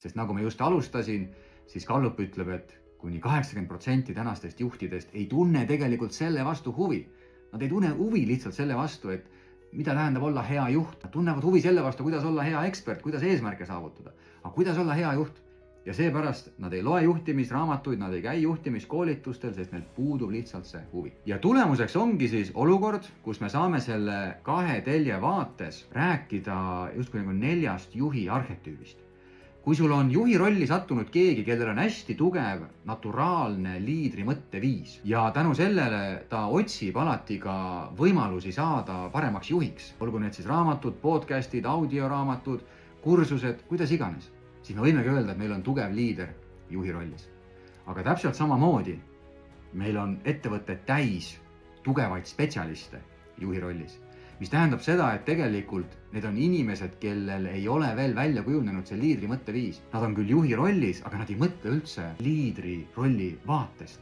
Sest nagu ma just alustasin, siis Gallup ütleb, et kuni 80% tänastest juhtidest ei tunne tegelikult selle vastu huvi. Nad ei tunne huvi lihtsalt selle vastu, et mida tähendab olla hea juht. Nad tunnevad huvi selle vastu, kuidas olla hea ekspert, kuidas eesmärke saavutada. Aga kuidas olla hea juht? Ja seepärast nad ei loe juhtimisraamatuid, nad ei käi juhtimiskoolitustel, sest neil puudub lihtsalt see huvi. Ja tulemuseks ongi siis olukord, kus me saame selle 2 telje vaates rääkida justkui nagu 4 juhi arhetüübist. Kui sul on juhi rolli sattunud keegi, kellel on hästi tugev naturaalne liidri mõtteviis ja tänu sellele ta otsib alati ka võimalusi saada paremaks juhiks, olgu need siis raamatud, podcastid, audioraamatud, kursused, kuidas iganes, siis me võimegi öelda, et meil on tugev liider juhi rollis. Aga täpselt samamoodi meil on ettevõtted täis tugevaid spetsialiste juhi rollis. Mis tähendab seda, et tegelikult need on inimesed, kellel ei ole veel välja kujunenud see liidri mõtteviis. Nad on küll juhi rollis, aga nad ei mõtle üldse liidri rolli vaatest.